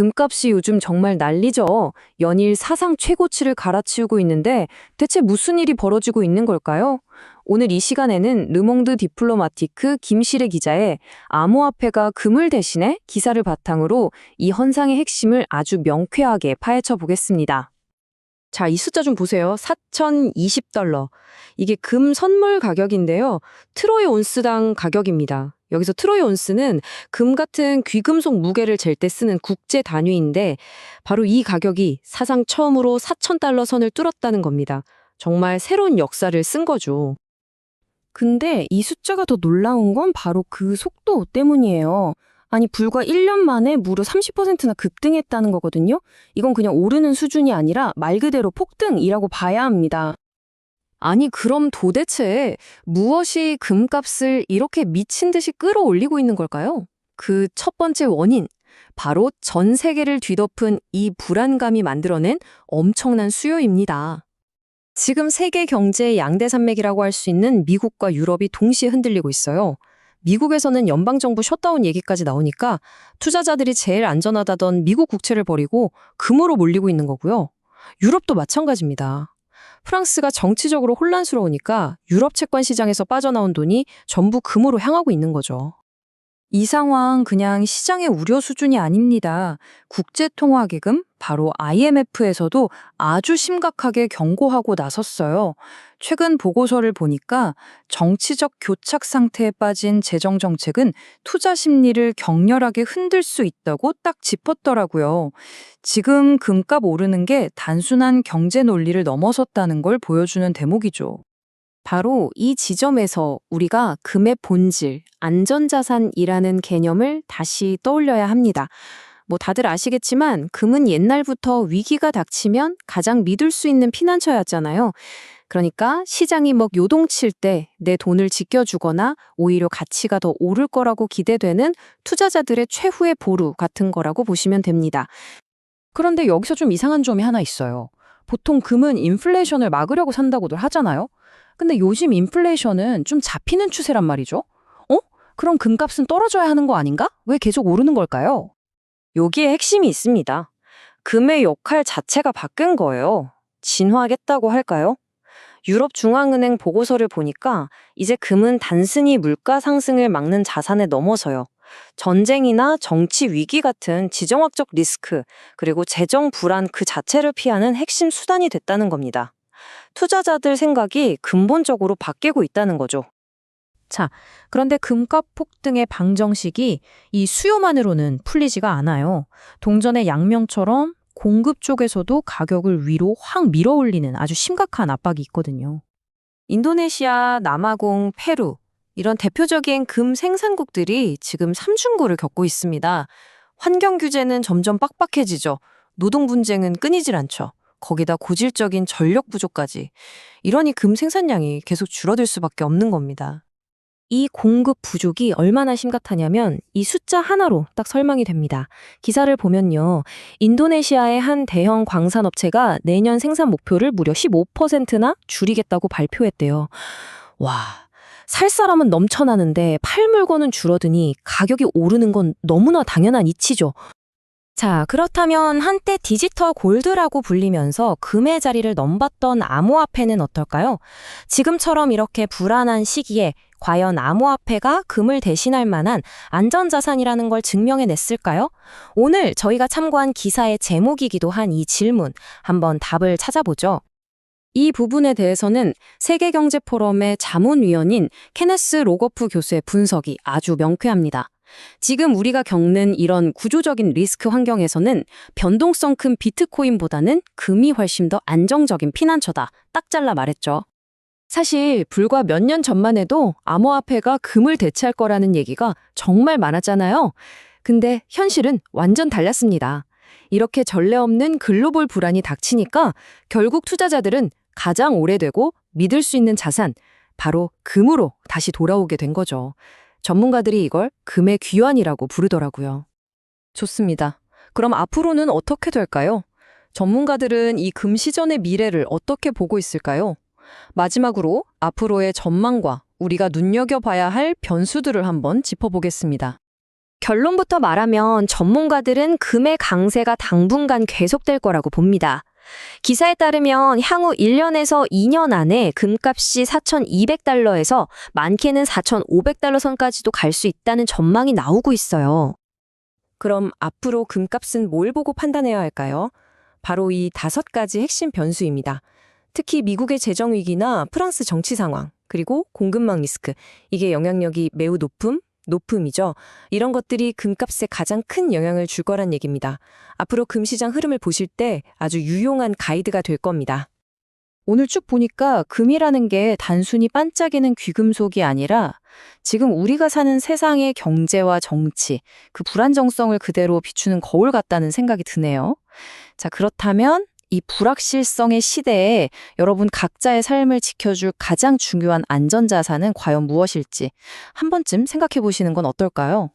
금값이 요즘 정말 난리죠. 연일 사상 최고치를 갈아치우고 있는데 대체 무슨 일이 벌어지고 있는 걸까요? 오늘 이 시간에는 르몽드 디플로마티크 김시래 기자의 암호화폐가 금을 대신해 기사를 바탕으로 이 현상의 핵심을 아주 명쾌하게 파헤쳐 보겠습니다. 자, 이 숫자 좀 보세요. 4,020달러. 이게 금 선물 가격인데요. 트로이 온스당 가격입니다. 여기서 트로이 온스는 금 같은 귀금속 무게를 잴 때 쓰는 국제 단위인데 바로 이 가격이 사상 처음으로 4,000달러 선을 뚫었다는 겁니다. 정말 새로운 역사를 쓴 거죠. 근데 이 숫자가 더 놀라운 건 바로 그 속도 때문이에요. 아니, 불과 1년 만에 무려 30%나 급등했다는 거거든요. 이건 그냥 오르는 수준이 아니라 말 그대로 폭등이라고 봐야 합니다. 아니, 그럼 도대체 무엇이 금값을 이렇게 미친 듯이 끌어올리고 있는 걸까요? 그 첫 번째 원인, 바로 전 세계를 뒤덮은 이 불안감이 만들어낸 엄청난 수요입니다. 지금 세계 경제의 양대 산맥이라고 할 수 있는 미국과 유럽이 동시에 흔들리고 있어요. 미국에서는 연방정부 셧다운 얘기까지 나오니까 투자자들이 제일 안전하다던 미국 국채를 버리고 금으로 몰리고 있는 거고요. 유럽도 마찬가지입니다. 프랑스가 정치적으로 혼란스러우니까 유럽 채권 시장에서 빠져나온 돈이 전부 금으로 향하고 있는 거죠. 이 상황 그냥 시장의 우려 수준이 아닙니다. 국제통화기금, 바로 IMF에서도 아주 심각하게 경고하고 나섰어요. 최근 보고서를 보니까 정치적 교착 상태에 빠진 재정정책은 투자 심리를 격렬하게 흔들 수 있다고 딱 짚었더라고요. 지금 금값 오르는 게 단순한 경제 논리를 넘어섰다는 걸 보여주는 대목이죠. 바로 이 지점에서 우리가 금의 본질, 안전자산이라는 개념을 다시 떠올려야 합니다. 뭐 다들 아시겠지만 금은 옛날부터 위기가 닥치면 가장 믿을 수 있는 피난처였잖아요. 그러니까 시장이 막 요동칠 때 내 돈을 지켜주거나 오히려 가치가 더 오를 거라고 기대되는 투자자들의 최후의 보루 같은 거라고 보시면 됩니다. 그런데 여기서 좀 이상한 점이 하나 있어요. 보통 금은 인플레이션을 막으려고 산다고들 하잖아요. 근데 요즘 인플레이션은 좀 잡히는 추세란 말이죠. 그럼 금값은 떨어져야 하는 거 아닌가? 왜 계속 오르는 걸까요? 여기에 핵심이 있습니다. 금의 역할 자체가 바뀐 거예요. 진화하겠다고 할까요? 유럽 중앙은행 보고서를 보니까 이제 금은 단순히 물가 상승을 막는 자산에 넘어서요. 전쟁이나 정치 위기 같은 지정학적 리스크, 그리고 재정 불안 그 자체를 피하는 핵심 수단이 됐다는 겁니다. 투자자들 생각이 근본적으로 바뀌고 있다는 거죠. 자, 그런데 금값 폭등의 방정식이 이 수요만으로는 풀리지가 않아요. 동전의 양면처럼 공급 쪽에서도 가격을 위로 확 밀어올리는 아주 심각한 압박이 있거든요. 인도네시아, 남아공, 페루 이런 대표적인 금 생산국들이 지금 삼중고를 겪고 있습니다. 환경 규제는 점점 빡빡해지죠. 노동 분쟁은 끊이질 않죠. 거기다 고질적인 전력 부족까지. 이러니 금 생산량이 계속 줄어들 수밖에 없는 겁니다. 이 공급 부족이 얼마나 심각하냐면 이 숫자 하나로 딱 설명이 됩니다. 기사를 보면요. 인도네시아의 한 대형 광산업체가 내년 생산 목표를 무려 15%나 줄이겠다고 발표했대요. 와, 살 사람은 넘쳐나는데 팔 물건은 줄어드니 가격이 오르는 건 너무나 당연한 이치죠. 자, 그렇다면 한때 디지털 골드라고 불리면서 금의 자리를 넘봤던 암호화폐는 어떨까요? 지금처럼 이렇게 불안한 시기에 과연 암호화폐가 금을 대신할 만한 안전자산이라는 걸 증명해냈을까요? 오늘 저희가 참고한 기사의 제목이기도 한 이 질문, 한번 답을 찾아보죠. 이 부분에 대해서는 세계경제포럼의 자문위원인 케네스 로거프 교수의 분석이 아주 명쾌합니다. 지금 우리가 겪는 이런 구조적인 리스크 환경에서는 변동성 큰 비트코인보다는 금이 훨씬 더 안정적인 피난처다. 딱 잘라 말했죠. 사실 불과 몇 년 전만 해도 암호화폐가 금을 대체할 거라는 얘기가 정말 많았잖아요. 근데 현실은 완전 달랐습니다. 이렇게 전례 없는 글로벌 불안이 닥치니까 결국 투자자들은 가장 오래되고 믿을 수 있는 자산, 바로 금으로 다시 돌아오게 된 거죠. 전문가들이 이걸 금의 귀환이라고 부르더라고요. 좋습니다. 그럼 앞으로는 어떻게 될까요? 전문가들은 이 금 시전의 미래를 어떻게 보고 있을까요? 마지막으로 앞으로의 전망과 우리가 눈여겨봐야 할 변수들을 한번 짚어보겠습니다. 결론부터 말하면 전문가들은 금의 강세가 당분간 계속될 거라고 봅니다. 기사에 따르면 향후 1년에서 2년 안에 금값이 4,200달러에서 많게는 4,500달러 선까지도 갈 수 있다는 전망이 나오고 있어요. 그럼 앞으로 금값은 뭘 보고 판단해야 할까요? 바로 이 5가지 핵심 변수입니다. 특히 미국의 재정 위기나 프랑스 정치 상황, 그리고 공급망 리스크, 이게 영향력이 매우 높음이죠. 이런 것들이 금값에 가장 큰 영향을 줄 거란 얘기입니다. 앞으로 금시장 흐름을 보실 때 아주 유용한 가이드가 될 겁니다. 오늘 쭉 보니까 금이라는 게 단순히 반짝이는 귀금속이 아니라 지금 우리가 사는 세상의 경제와 정치, 그 불안정성을 그대로 비추는 거울 같다는 생각이 드네요. 자, 그렇다면 이 불확실성의 시대에 여러분 각자의 삶을 지켜줄 가장 중요한 안전자산은 과연 무엇일지 한 번쯤 생각해 보시는 건 어떨까요?